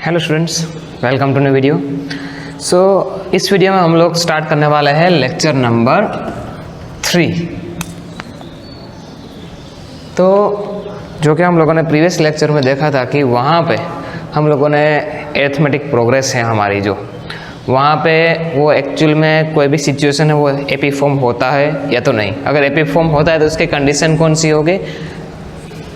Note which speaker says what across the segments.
Speaker 1: Hello students, welcome to new video. इस video में हम लोग स्टार्ट करने वाले हैं लेक्चर नंबर 3। तो जो कि हम लोगों ने प्रीवियस लेक्चर में देखा था कि वहाँ पे हम लोगों ने एरिथमेटिक प्रोग्रेस है हमारी, जो वहाँ पे वो एक्चुअल में कोई भी सिचुएशन है वो एपी फॉर्म होता है या तो नहीं। अगर एपी फॉर्म होता है तो उसकी कंडीशन कौन सी होगी,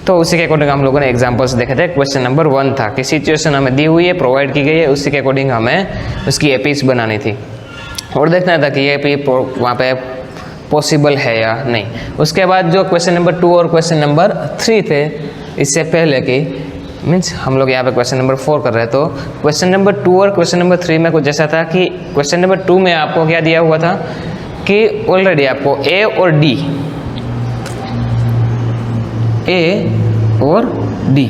Speaker 1: तो उसी के अकॉर्डिंग हम लोगों ने एग्जांपल्स देखे थे। क्वेश्चन नंबर 1 था कि सिचुएशन हमें दी हुई है, प्रोवाइड की गई है, उसी के अकॉर्डिंग हमें उसकी एपीज बनानी थी और देखना था कि ये एपी वहाँ पे पॉसिबल है या नहीं। उसके बाद जो क्वेश्चन नंबर 2 और क्वेश्चन नंबर 3 थे, इससे पहले कि मीन्स हम लोग यहाँ पे क्वेश्चन नंबर 4 कर रहे हैं, तो क्वेश्चन नंबर 2 और क्वेश्चन नंबर 3 में कुछ ऐसा था कि क्वेश्चन नंबर 2 में आपको क्या दिया हुआ था कि ऑलरेडी आपको ए और डी, ए और D,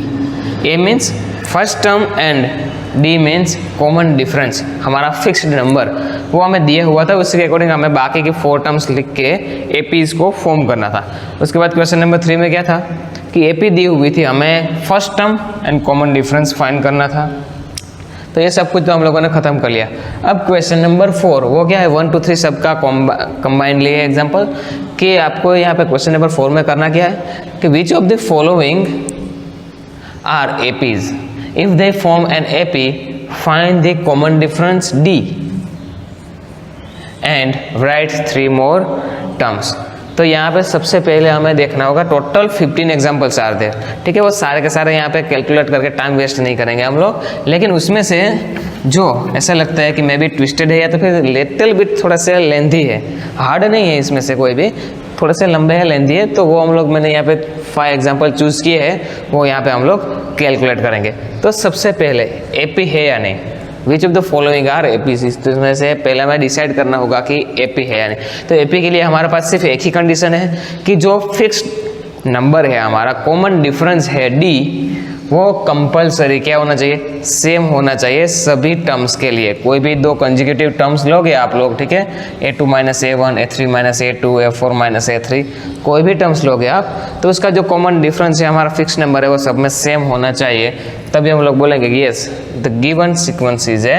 Speaker 1: A means first term and D means common difference, हमारा फिक्स्ड नंबर वो हमें दिया हुआ था। उसके अकॉर्डिंग हमें बाकी के 4 टर्म्स लिख के एपीज को फॉर्म करना था। उसके बाद क्वेश्चन नंबर 3 में क्या था कि एपी दी हुई थी, हमें first term and common difference find करना था। तो ये सब कुछ तो हम लोगों ने ख़त्म कर लिया। अब क्वेश्चन नंबर 4 वो क्या है, 1 2 3 सबका कंबाइन लिए एग्जाम्पल कि आपको यहाँ पे क्वेश्चन नंबर 4 में करना क्या है कि which of the following are APs, if they form an AP find the common difference d and write 3 more terms. तो यहाँ पे सबसे पहले हमें देखना होगा, टोटल 15 एग्जाम्पल्स आर देयर, ठीक है। वो सारे के सारे यहाँ पे कैलकुलेट करके टाइम वेस्ट नहीं करेंगे हम लोग, लेकिन उसमें से जो ऐसा लगता है कि मे बी ट्विस्टेड है या तो फिर लिटिल बिट थोड़ा सा लेंथी है, हार्ड नहीं है इसमें से कोई भी, थोड़े से लंबे है, लेंथी है, तो वो हम लोग मैंने यहाँ पे 5 एग्जाम्पल चूज़ किए हैं, वो यहाँ पे हम लोग कैलकुलेट करेंगे। तो सबसे पहले एपी है या नहीं, which of the following are APs, इसमें से पहले हमें डिसाइड करना होगा कि एपी है या नहीं। तो एपी के लिए हमारे पास सिर्फ एक ही कंडीशन है कि जो फिक्स्ड नंबर है हमारा, कॉमन डिफरेंस है डी, वो कंपलसरी क्या होना चाहिए, सेम होना चाहिए सभी टर्म्स के लिए। कोई भी 2 कंजिक्यूटिव टर्म्स लोगे आप लोग, ठीक है, a2 - a1, a3 - a2, a4 - a3, कोई भी टर्म्स लोगे आप, तो उसका जो कॉमन डिफरेंस है हमारा फिक्स नंबर है वो सब में सेम होना चाहिए, तभी हम लोग बोलेंगे कि yes the given sequence is a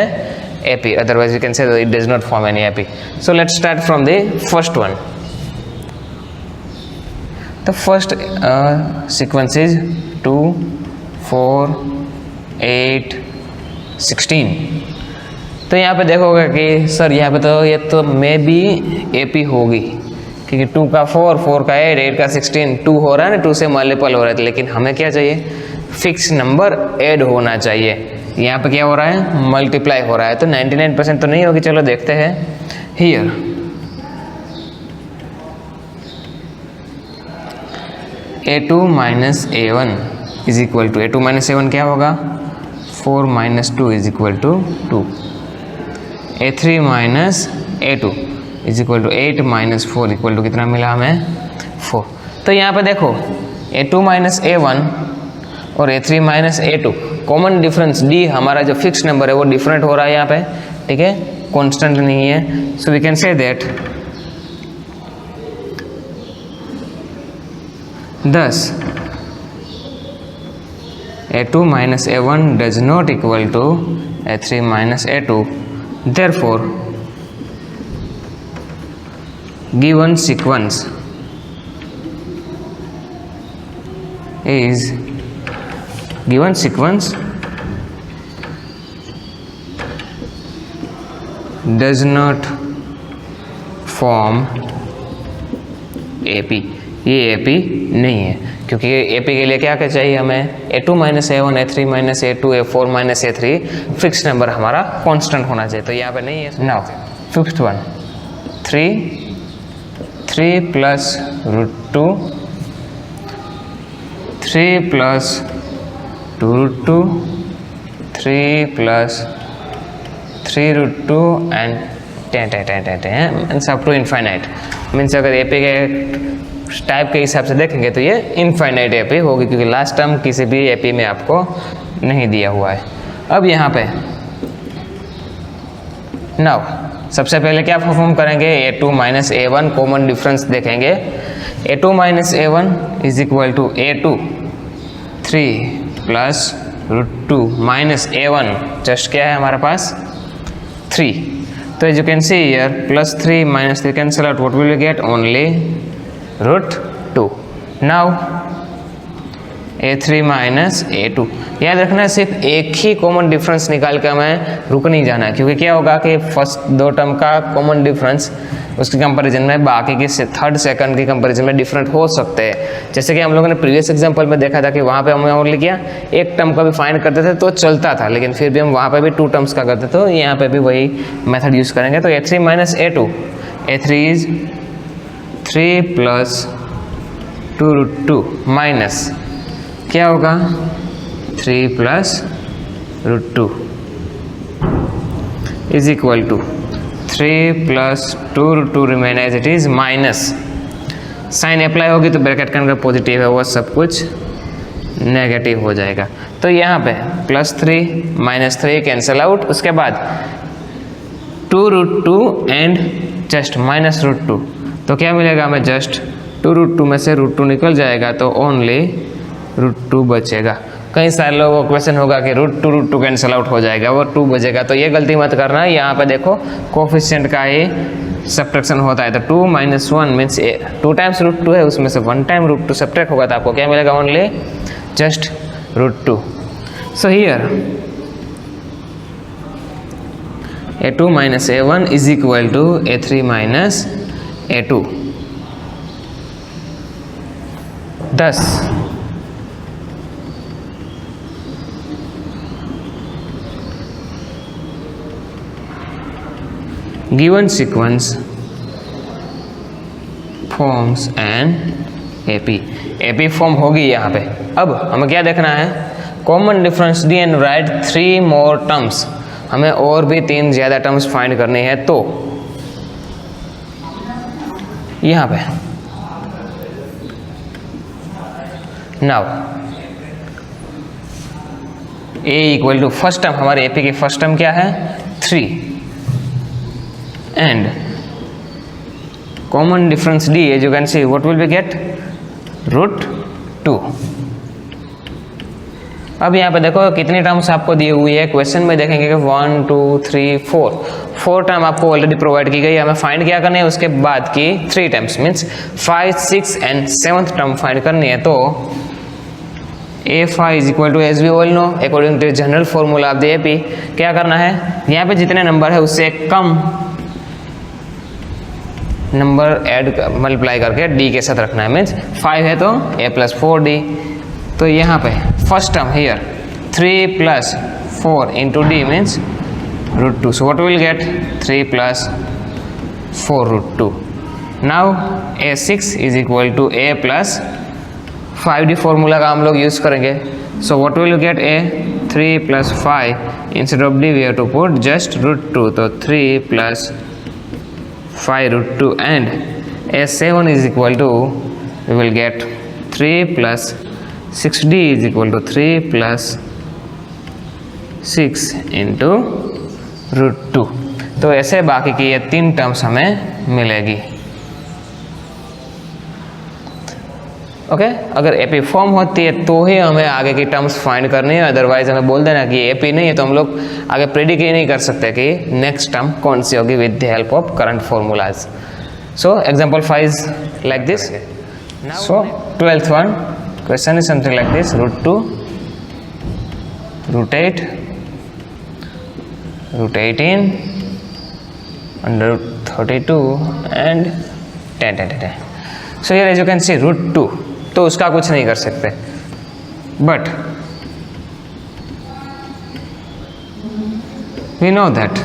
Speaker 1: AP, otherwise we can say it does not form any AP. So let's start from the first one. The first sequence is 2 4 8 16। तो यहाँ पे देखोगे कि सर यहाँ पे तो ये तो मे बी एपी होगी, क्योंकि 2 का 4, 4 का 8, 8 का 16, 2 हो रहा है ना, 2 से मल्टीपल हो रहा है, लेकिन हमें क्या चाहिए, फिक्स नंबर ऐड होना चाहिए। यहाँ पे क्या हो रहा है, मल्टीप्लाई हो रहा है, तो 99% तो नहीं होगी। चलो देखते हैं। Here a2 - a1 is equal to, a2 - a1 क्या होगा, 4 - 2 is equal to 2, a3 - a2 is equal to 8 - 4 equal to कितना मिला हमें, 4। तो यहाँ पे देखो a2 - a1 और a3 - a2, common difference d, हमारा जो फिक्स नंबर है वो डिफरेंट हो रहा है यहाँ पे, ठीक है, कांस्टेंट नहीं है। So we can say that thus a2 - a1 does not equal to a3 - a2, therefore given sequence is does not form AP। ये एपी नहीं है, क्योंकि एपी के लिए क्या क्या चाहिए हमें, a2 - a1, a3 - a2, a4 - a3, fix number हमारा कांस्टेंट होना चाहिए, तो यहाँ पे नहीं है। Now fifth one, 3 plus √2, 3 plus 2√2, 3 plus 3√2 and 10 means up to infinite. मीन्स अगर एपी के टाइप के हिसाब से देखेंगे तो ये इनफाइनाइट एपी होगी, क्योंकि लास्ट टर्म किसी भी एपी में आपको नहीं दिया हुआ है। अब यहाँ पे नाउ सबसे पहले क्या परफॉर्म करेंगे, a2 - a1 कॉमन डिफरेंस देखेंगे। a2 - a1 is equal to a2 3 plus √2 minus A1 just क्या है हमारे पास 3. तो as you can see here +3 - 3 cancel out, what will we get only √2. Now A3 minus A2. याद रखना सिर्फ एक ही कॉमन डिफरेंस निकाल के हमें रुक नहीं जाना है, क्योंकि क्या होगा कि फर्स्ट दो टर्म का कॉमन डिफरेंस उसके कंपैरिजन में बाकी के थर्ड सेकंड के कंपैरिजन में डिफरेंट हो सकते हैं. जैसे कि हम लोगों ने प्रीवियस एग्जांपल में देखा था कि वहाँ पे हमने ओनली किया एक टर्म का भी फाइंड करते थे तो चलता था, लेकिन फिर भी हम वहाँ पे भी 2 टर्म्स का करते, तो यहाँ पे भी वही मेथड यूज़ करेंगे. तो A3 minus A2, A3 is 3 + 2√2 minus क्या होगा 3 + √2 is equal to 3 + 2√2 remain as it is minus sign apply होगी तो ब्रैकेट का अंदर पॉजिटिव है वो सब कुछ नेगेटिव हो जाएगा. तो यहाँ पे +3 - 3 कैंसल आउट, उसके बाद 2√2 एंड जस्ट -√2. तो क्या मिलेगा हमें जस्ट 2√2 में से √2 निकल जाएगा तो ओनली √2 बचेगा. कई सारे लोगों को क्वेश्चन होगा कि √2 कैंसल आउट हो जाएगा, वो 2 बचेगा, तो ये गलती मत करना है. यहाँ पे देखो कोफिशिएंट का ही सब्ट्रैक्शन होता है, तो 2 - 1 मीन्स 2 टाइम्स √2 है, उसमें से 1 टाइम √2 सब्ट्रैक्ट होगा तो आपको क्या मिलेगा only just √2. So here A2 - A1 is equal to A3 minus A2. Thus given sequence forms an AP form होगी यहाँ पे. अब हमें क्या देखना है, common difference d and write 3 more terms. हमें और भी 3 ज़्यादा टर्म्स फाइंड करने हैं. तो यहाँ पे now A equal to first term, हमारे AP की फर्स्ट टर्म क्या है 3 and common difference D, as you can see what will we get √2. अब यहाँ पे देखो कितनी टर्म्स आपको दी हुई है, क्वेश्चन में देखेंगे कि 1 2 3 4 टर्म आपको ऑलरेडी प्रोवाइड की गई है. हमें फाइंड क्या करनी है उसके बाद की 3 terms means 5 6 and 7th term find करनी है. तो A5 is equal to as we all know according to general formula of the AP क्या करना है, यहाँ पे जितने नंबर है उससे कम नंबर ऐड मल्टीप्लाई करके D के साथ रखना है. मीन्स 5 है तो A + 4D. तो यहाँ पे first term here 3 + 4 into D means √2. So what will get 3 + 4 √2. Now A6 is equal to A + 5D formula का हम लोग यूज़ करेंगे. So what will get A 3 + 5 instead of D we have to put just √2. तो 3 + 5 √2 and A7 is equal to we will get 3 + 6D is equal to 3 + 6 into √2. तो ऐसे बाकी की ये 3 टर्म्स हमें मिलेगी. ओके अगर AP फॉर्म होती है तो ही हमें आगे की टर्म्स फाइंड करनी है, अदरवाइज हमें बोल देना कि AP नहीं है तो हम लोग आगे प्रेडिक्ट ही नहीं कर सकते कि नेक्स्ट टर्म कौन सी होगी with the help of current formulas. So example 5 like this. So 12th one question is something like this: √2, √8, √18, √32 and 10. So here as you can see √2, तो उसका कुछ नहीं कर सकते, but we know that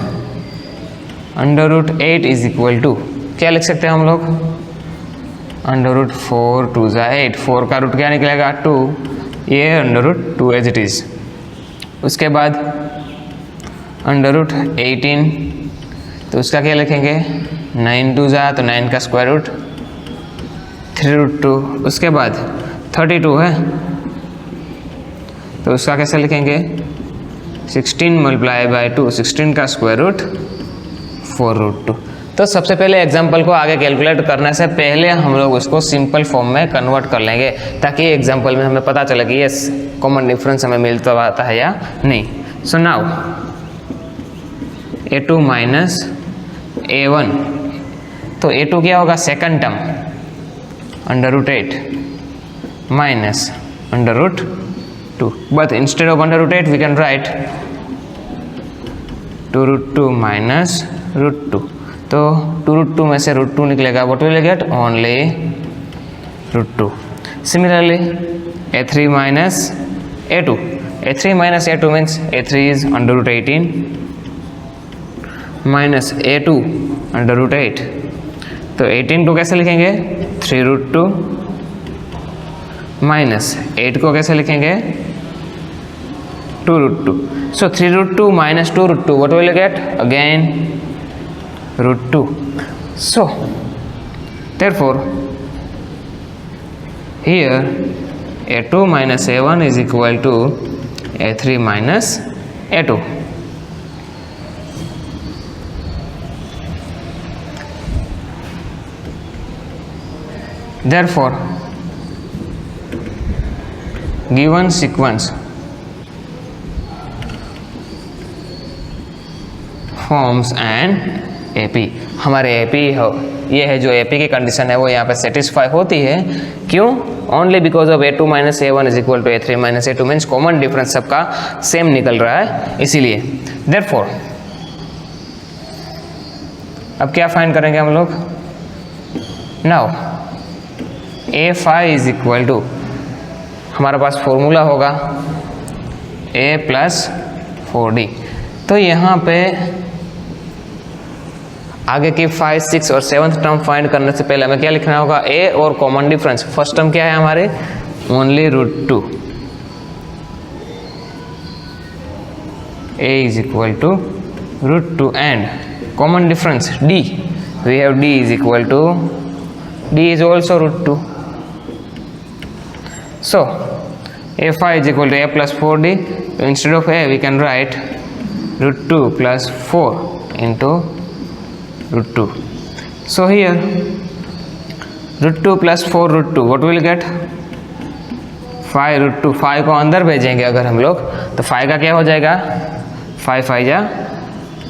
Speaker 1: √8 is equal to क्या लिख सकते हैं हम लोग √4 2 × 8. 4 का रूट क्या निकलेगा 2, ये √2 एज इट इज. उसके बाद √18 तो उसका क्या लिखेंगे 9 2 × तो 9 का स्क्वायर रूट 3√2. उसके बाद 32 है तो उसका कैसे लिखेंगे 16 × 2 16 का स्क्वायर रूट 4√2. तो सबसे पहले एग्जाम्पल को आगे कैलकुलेट करने से पहले हम लोग उसको सिंपल फॉर्म में कन्वर्ट कर लेंगे, ताकि एग्जाम्पल में हमें पता चले कि ये कॉमन डिफरेंस हमें मिलता आता है या नहीं। सो नाउ a2 माइनस a1, तो a2 क्या होगा, second term √8 minus √2, but instead of √8 we can write 2√2 minus √2, तो 2√2 में से √2 निकलेगा, what will get, only √2। Similarly a3 minus a2, a3 minus a2 means a3 is √18 minus a2 √8, तो 18 को कैसे लिखेंगे, 3√2 माइनस 8 को कैसे लिखेंगे, 2√2, so 3√2 minus 2√2, what will you get, again √2, so therefore here a2 minus a1 is equal to a3 minus a2. Therefore given sequence forms and AP, हमारे AP ये है जो एपी की कंडीशन है वो यहाँ पे सेटिस्फाई होती है, क्यों, only because of a2 minus a1 is equal to a3 minus a2 means common difference सबका सेम निकल रहा है, इसीलिए। देयरफॉर अब क्या फाइंड करेंगे हम लोग, now a5 is equal to, हमारे पास फॉर्मूला होगा a प्लस 4d, तो यहाँ पे आगे की 5, 6 और 7th टर्म फाइंड करने से पहले हमें क्या लिखना होगा, a और कॉमन डिफरेंस, फर्स्ट टर्म क्या है हमारे, only √2, a is equal to √2 and common difference d, we have d is equal to, d is also √2, so a5 is equal to a plus 4d, instead of a we can write √2 plus 4 into √2, so here √2 plus 4 √2, what will get, 5 √2, 5 को अंदर भेजेंगे अगर हम लोग तो 5 का क्या हो जाएगा, 5 5 जा,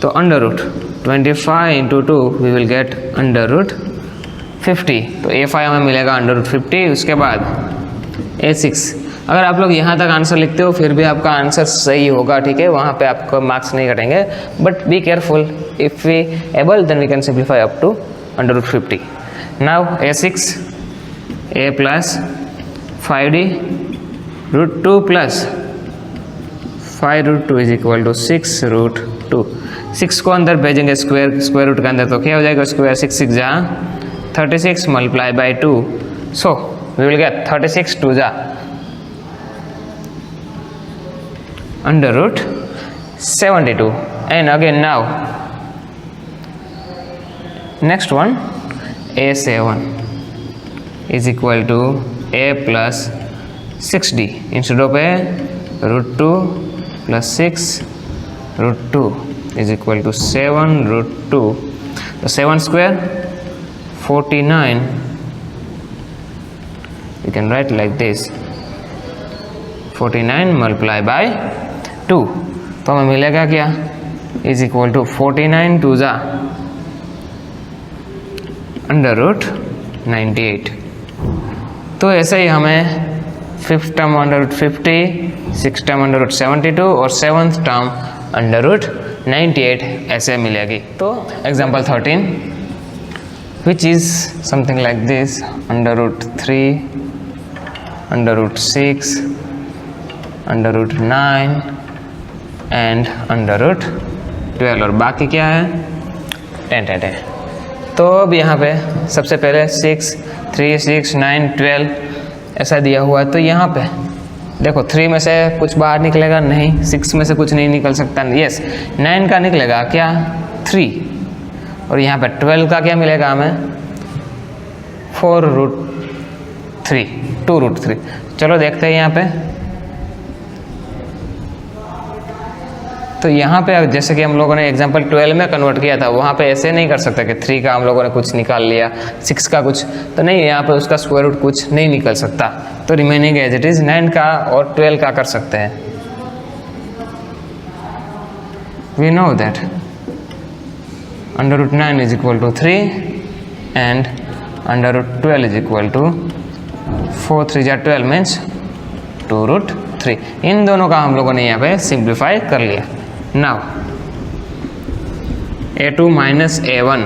Speaker 1: तो √25 into 2 we will get √50, तो a5 हमें मिलेगा √50। उसके बाद a6, अगर आप लोग यहाँ तक आंसर लिखते हो फिर भी आपका आंसर सही होगा, ठीक है, वहाँ पे आपको मार्क्स नहीं कटेंगे, but be careful, if we able then we can simplify up to √50। Now a6 a plus 5d √2 plus 5 √2 is equal to 6 √2, 6 को अंदर भेजेंगे स्क्वायर रूट के अंदर, तो क्या हो जाएगा, स्क्वायर 6 6 जा 36 multiply by 2, so we will get 36 2 जा √72, and again now next one a7 is equal to a plus 6d, instead of a √2 plus 6 √2 is equal to 7 √2, the 7 square 49, you can write like this, 49 multiply by 2, तो हमें मिलेगा क्या, is equal to 49 2 जा √98, तो ऐसे ही हमें 5th term √50, 6th term √72 और 7th term √98 ऐसे मिलेगी। तो example 13 which is something like this, √3 √6 √9 and √12, और बाकी क्या है 10 10 10। तो अब यहाँ पे सबसे पहले 6 3 6 9 12 ऐसा दिया हुआ है, तो यहाँ पे देखो 3 में से कुछ बाहर निकलेगा नहीं, 6 में से कुछ नहीं निकल सकता, यस 9 का निकलेगा क्या 3, और यहाँ पे 12 का क्या मिलेगा हमें 4√3 2√3। चलो देखते हैं यहाँ पे तो यहाँ पे जैसे कि हम लोगों ने एग्जांपल 12 में कन्वर्ट किया था, वहाँ पे ऐसे नहीं कर सकते कि 3 का हम लोगों ने कुछ निकाल लिया, 6 का कुछ, तो नहीं, यहाँ पे उसका स्क्वायर रूट कुछ नहीं निकल सकता। तो रिमेनिंग एज इट इज़ 9 का और 12 का कर सकते हैं। We know that √9 is equal to 3 and √12 is equal to 4 3 जा 12 मीन्स 2√3। इन दोनों का हम लोगों ने यहाँ पे सिंप्लीफाई कर लिया। नाउ a2 माइनस a1,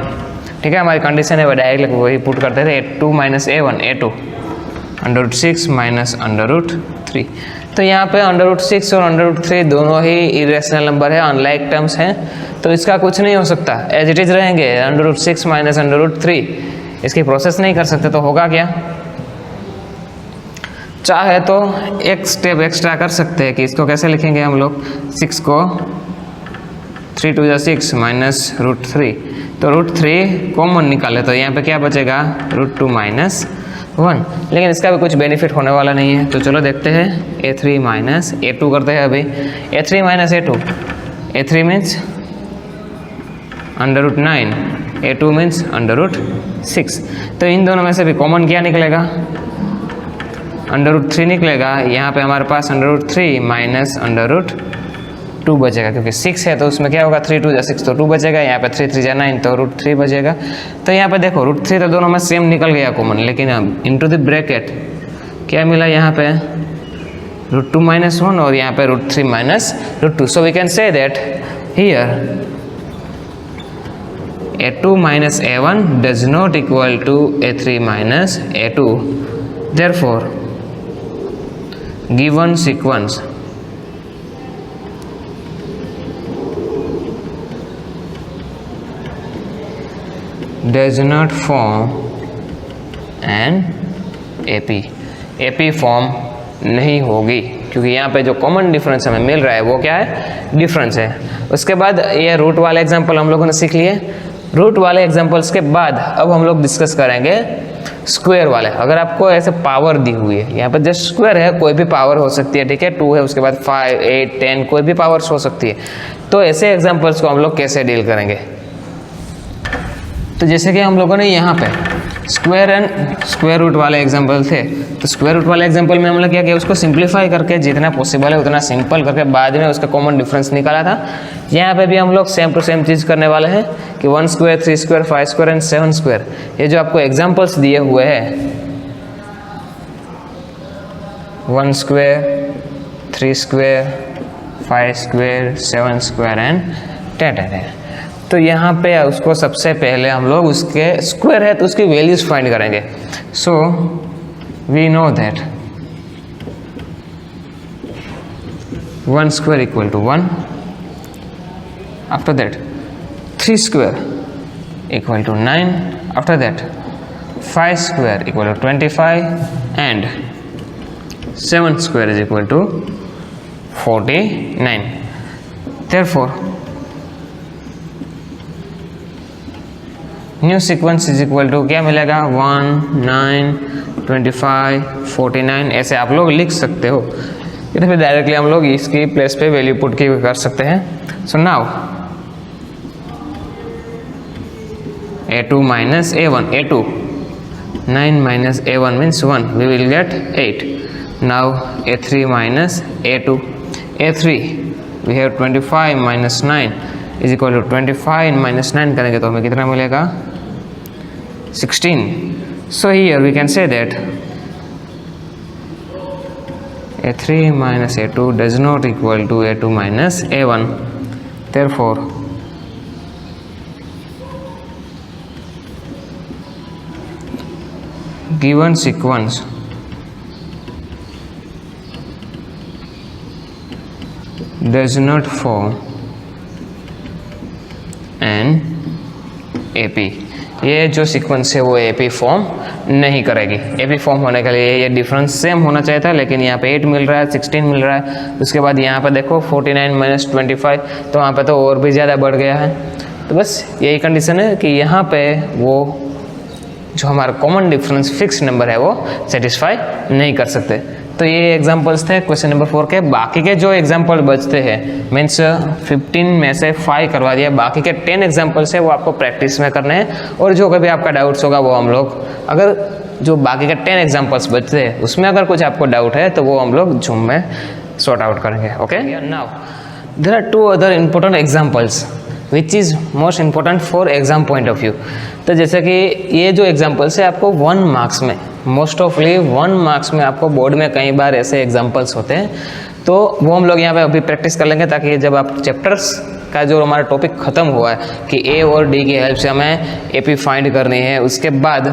Speaker 1: ठीक है, हमारी कंडीशन है, डायरेक्टली वही पुट करते थे, a2 minus a1, a2 √6 minus √3। तो यहाँ पे √6 और √3 दोनों ही इरेशनल नंबर है, अनलाइक टर्म्स हैं, तो इसका कुछ नहीं हो सकता, एज इट इज़ रहेंगे। √6 माइनस √3, इसकी प्रोसेस नहीं कर सकते, तो होगा क्या? चाहे तो एक स्टेप एक्स्ट्रा कर सकते हैं कि इसको कैसे लिखेंगे हम लोग, 6 को 3 2 6 माइनस √3, तो √3 कॉमन निकाले तो यहाँ पे क्या बचेगा, √2 माइनस 1। लेकिन इसका भी कुछ बेनिफिट होने वाला नहीं है, तो चलो देखते हैं। a3 माइनस a2 करते हैं अभी। a3 minus a2, a3 means √9, a2 means √6। तो इन दोनों में से भी कॉमन क्या निकलेगा, √3 निकलेगा। यहाँ पे हमारे पास √3 माइनस √2 बचेगा, क्योंकि 6 है तो उसमें क्या होगा, 3 2 6 तो 2 बचेगा, यहाँ पे 3 3 9 तो √3 बचेगा। तो यहाँ पे देखो √3 तो दोनों में सेम निकल गया कॉमन, लेकिन अब इनटू द ब्रैकेट क्या मिला यहाँ पे, √2 माइनस 1 और यहाँ पे √3 minus √2। So we can say that here a2 minus a1 does not equal to a3 minus a2। therefore given sequence does not form an AP form नहीं होगी, क्योंकि यहाँ पे जो कॉमन डिफरेंस हमें मिल रहा है वो क्या है, डिफरेंस है। उसके बाद ये रूट वाले एग्जांपल हम लोगों ने सीख लिए। रूट वाले एग्जांपल्स के बाद अब हम लोग डिस्कस करेंगे स्क्वायर वाले। अगर आपको ऐसे पावर दी हुई है, यहाँ पर जस्ट स्क्वायर है, कोई भी पावर हो सकती है, ठीक है, 2 है, उसके बाद 5 8 10 कोई भी पावर्स हो सकती है। तो ऐसे एग्जांपल्स को हम लोग कैसे डील करेंगे, तो जैसे कि हम लोगों ने यहाँ पे स्क्वायर एंड स्क्वायर रूट वाले एग्जांपल थे, तो स्क्वायर रूट वाले एग्जांपल में हम लोग क्या किया, उसको सिंप्लीफाई करके जितना पॉसिबल है उतना सिंपल करके बाद में उसका कॉमन डिफरेंस निकाला था। यहाँ पे भी हम लोग सेम टू सेम चीज़ करने वाले हैं कि 1 square 3 square 5 square and 7 square, ये जो आपको एग्जाम्पल्स दिए हुए हैं, 1 square 3 square 5 square 7 square and 10 है। तो यहाँ पे उसको सबसे पहले हम लोग उसके स्क्वायर है तो उसकी वैल्यूज फाइंड करेंगे। So we know that 1 square equal to 1, after that 3 square equal to 9, after that 5 square equal to 25 and 7 square is equal to 49। therefore new sequence is equal to क्या मिलेगा, 1 9 25 49, ऐसे आप लोग लिख सकते हो। या फिर डायरेक्टली हम लोग इसकी प्लेस पे वैल्यू पुट की कर सकते हैं। So now a2 minus a1, a2 9 minus a1 means 1, we will get 8। Now a3 minus a2, a3 we have 25 minus 9 is equal to 25 minus 9 करेंगे तो हमें कितना मिलेगा, 16। So here we can say that a3 minus a2 does not equal to a2 minus a1. Therefore given sequence does not form an AP। ये जो sequence है वो AP form नहीं करेगी। AP फॉर्म होने के लिए ये डिफरेंस सेम होना चाहिए था, लेकिन यहाँ पे 8 मिल रहा है, 16 मिल रहा है। उसके बाद यहाँ पे देखो 49 माइनस 25, तो वहाँ पे तो और भी ज़्यादा बढ़ गया है। तो बस यही कंडीशन है कि यहाँ पे वो जो हमारा कॉमन डिफरेंस फिक्स नंबर है वो सेटिस्फाई नहीं कर सकते। तो ये एग्जांपल्स थे क्वेश्चन नंबर 4 के। बाकी के जो एग्जांपल बचते हैं मीन्स 15 में से 5 करवा दिया, बाकी के 10 एग्जांपल्स है वो आपको प्रैक्टिस में करने हैं। और जो कभी आपका डाउट्स होगा वो हम लोग, अगर जो बाकी के 10 एग्जांपल्स बचते हैं उसमें अगर कुछ आपको डाउट है तो वो हम लोग जूम में सॉर्ट आउट करेंगे। Okay, now there are 2 other important examples which is most important for exam point of view. तो जैसे कि ये जो एग्जाम्पल्स है आपको 1 मार्क्स में, मोस्ट ऑफली 1 मार्क्स में आपको बोर्ड में कई बार ऐसे एग्जाम्पल्स होते हैं, तो वो हम लोग यहाँ पे अभी प्रैक्टिस कर लेंगे, ताकि जब आप चैप्टर्स का जो हमारा टॉपिक ख़त्म हुआ है कि ए और डी की हेल्प से हमें एपी फाइंड करनी है, उसके बाद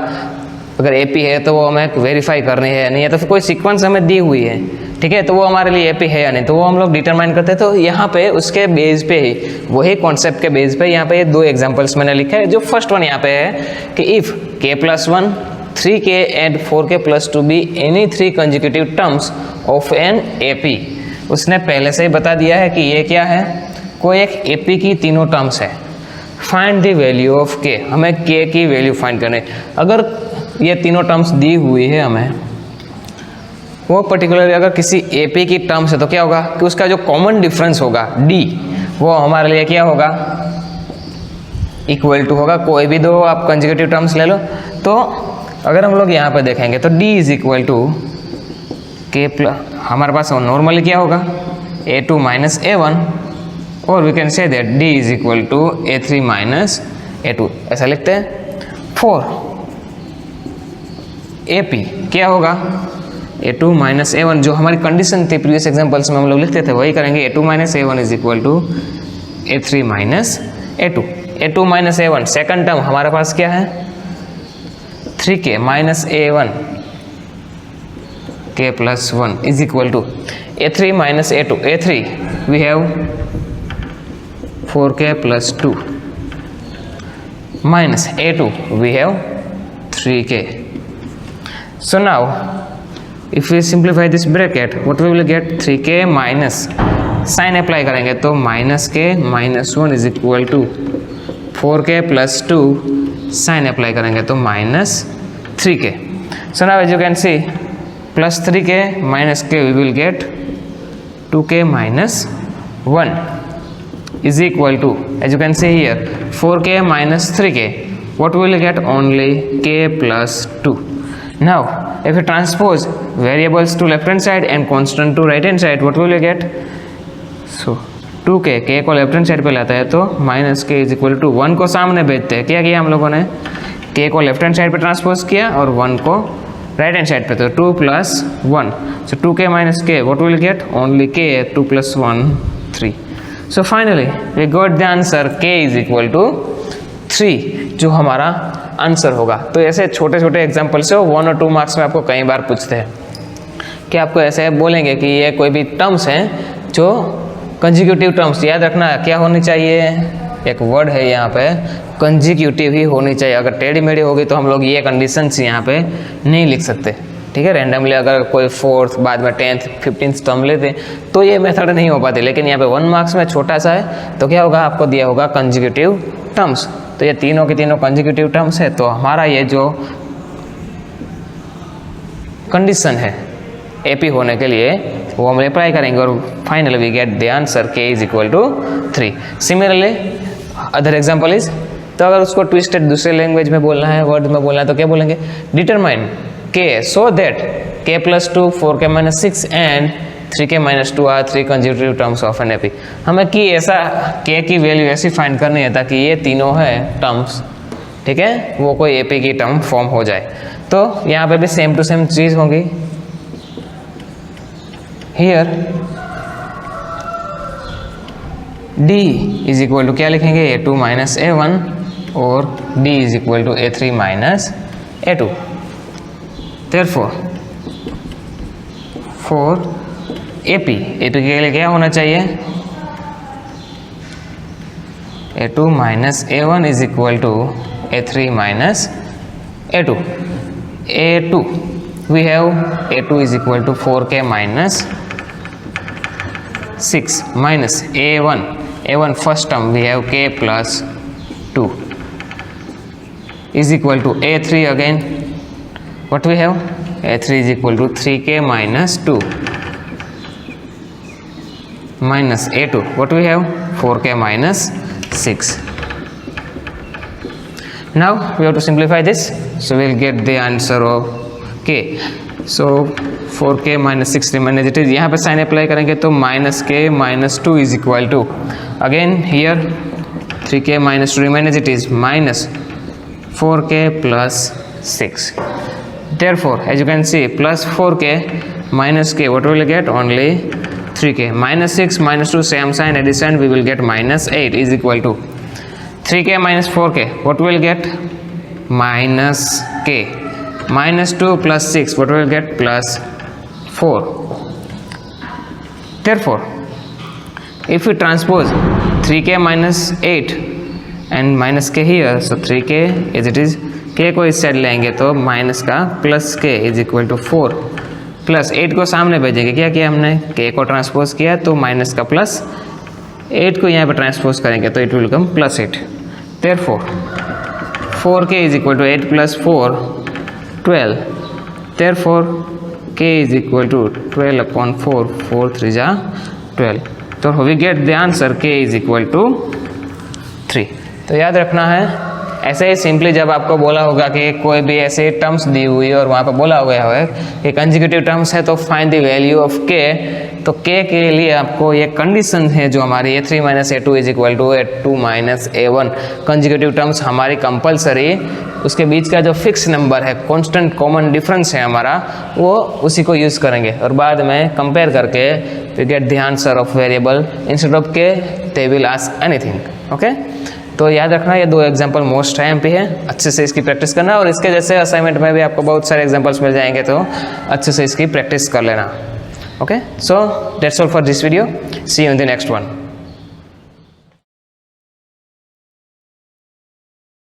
Speaker 1: अगर एपी है तो वो हमें वेरीफाई करनी है, नहीं है तो फिर कोई सीक्वेंस हमें दी हुई है, ठीक है, तो वो हमारे लिए एपी है या नहीं, तो वो हम लोग डिटरमाइन करते हैं। तो यहाँ पे उसके बेस पे ही, वही कॉन्सेप्ट के बेस पे यहाँ पे 2 एग्जांपल्स मैंने लिखा है। जो फर्स्ट वन यहाँ पे है कि if k+1 3k and 4k + 2 be any 3 consecutive terms of an AP, उसने पहले से ही बता दिया है कि ये क्या है, कोई एक एपी की तीनों टर्म्स है। Find the value of k, हमें k की वैल्यू फाइंड करनी। अगर ये तीनों टर्म्स दी हुई है हमें, वो पर्टिकुलरली अगर किसी एपी की टर्म्स है तो क्या होगा कि उसका जो कॉमन डिफरेंस होगा d, वो हमारे लिए क्या होगा, इक्वल टू होगा कोई भी 2 आप कंसेक्यूटिव टर्म्स ले लो। तो अगर हम लोग यहाँ पे देखेंगे तो d is equal to k+, हमारे पास नॉर्मली क्या होगा a2 - a1, और we can say that d is equal to a3 - a2, ऐसा लिखते हैं। 4 AP क्या होगा a2 - a1, जो हमारी कंडीशन थी प्रीवियस एग्जांपल्स में हम लोग लिखते थे वही करेंगे। a2 - a1 is equal to a3 - a2। a2 - a1 second term हमारे पास क्या है 3k - a1 k + 1 is equal to a3 - a2। a3 we have 4k + 2 minus a2 we have 3k. So now if we simplify this bracket, what we will get 3k minus sign apply करेंगे तो -k - 1 is equal to 4k + 2 sign apply करेंगे तो -3k. So now as you can see +3k - k we will get 2k - 1 is equal to, as you can see here, 4k - 3k. What we will get only k + 2. Now if we transpose variables to left hand side and constant to right hand side, what will you get? So 2k, k को left hand side पे लाता है तो -k is equal to 1 को सामने भेजते हैं। क्या किया हम लोगों ने, k को लेफ्ट हैंड साइड पे ट्रांसपोज किया और 1 को राइट हैंड साइड पे, तो 2 + 1, so 2k - k, what will you get? Only k, 2 + 1 3. So finally we got the answer k is equal to 3, जो हमारा आंसर होगा। तो ऐसे छोटे छोटे एग्जाम्पल से 1 और 2 मार्क्स में आपको कई बार पूछते हैं कि आपको ऐसे बोलेंगे कि ये कोई भी टर्म्स हैं जो कंजिक्यूटिव टर्म्स, याद रखना क्या होनी चाहिए, एक वर्ड है यहाँ पे कंजिक्यूटिव ही होनी चाहिए। अगर टेढ़ी मेढ़ी होगी तो हम लोग ये कंडीशंस यहाँ पे नहीं लिख सकते, ठीक है। रैंडमली अगर कोई 4th बाद में 10th 15th टर्म लेते तो ये मेथड नहीं हो पाती, लेकिन यहाँ पे 1 मार्क्स में छोटा सा है तो क्या होगा, आपको दिया होगा कंजिक्यूटिव टर्म्स। तो ये तीनों के तीनों कंजिक्यूटिव टर्म्स है, तो हमारा ये जो कंडीशन है एपी होने के लिए वो हम अप्लाई करेंगे और finally we get the answer k is equal to 3. Similarly other example is, तो अगर उसको ट्विस्टेड दूसरे लैंग्वेज में बोलना है, वर्ड में बोलना है तो क्या बोलेंगे, determine k so that k + 2 4k - 6 and 3k - 2 are 3 consecutive terms of an AP. हमें की ऐसा k की वैल्यू ऐसी फाइंड करनी है ताकि ये तीनों है टर्म्स, ठीक है, वो कोई एपी की टर्म फॉर्म हो जाए। तो यहाँ पे भी सेम टू सेम चीज़ होगी। Here d is equal to क्या लिखेंगे, a2 - a1 और d is equal to a3 - a2। Therefore for AP के लिए क्या होना चाहिए, a2 - a1 is equal to a3 - a2। a2 we have a2 is equal to 4k - 6 minus a1 first term we have k + 2 is equal to a3 again what we have A3 is equal to 3k minus 2 minus A2. What we have? 4k minus 6. Now we have to simplify this. So we will get the answer of k. So 4k minus 6 remain as it is. यहाँ पे sign apply करेंगे तो minus k minus 2 is equal to, again here 3k minus 2 remain as it is, minus 4k plus 6. Therefore, as you can see, plus 4k minus k, what we will get? Only 3k. Minus 6 minus 2 same sign addition, we will get minus 8 is equal to 3k minus 4k, what we will get? Minus k. Minus 2 plus 6, what we will get? Plus 4. Therefore, if we transpose 3k minus 8 and minus k here, so 3k as it is, k को इस side लेंगे तो minus का plus k is equal to 4 plus 8 को सामने भेजेंगे। क्या किया हमने? k को ट्रांसपोज किया तो माइनस का प्लस 8 को यहाँ पे ट्रांसपोज करेंगे तो it will come plus 8। Therefore 4k is equal to 8 plus 4 12। Therefore k is equal to 12 upon 4, 4 3 जा 12। तो we get the answer k is equal to 3। तो याद रखना है, ऐसे ही सिंपली जब आपको बोला होगा कि कोई भी ऐसे टर्म्स दी हुई और वहाँ पर बोला हुआ है कि कंसेक्यूटिव टर्म्स है तो find the value of k, तो k के लिए आपको ये कंडीशन है जो हमारी A3 minus A2 is equal to A2 minus A1 consecutive terms हमारी कंपलसरी, उसके बीच का जो फिक्स नंबर है, कांस्टेंट कॉमन डिफरेंस है हमारा, वो उसी को यूज़ करेंगे और बाद में कंपेयर करके we get the answer of variable instead of k they will ask anything. Okay, तो याद रखना ये दो एग्जांपल मोस्ट एमपी है, अच्छे से इसकी प्रैक्टिस करना और इसके जैसे असाइनमेंट में भी आपको बहुत सारे एग्जांपल्स मिल जाएंगे तो अच्छे से इसकी प्रैक्टिस कर लेना। Okay, so that's all for this video, see you in the next one.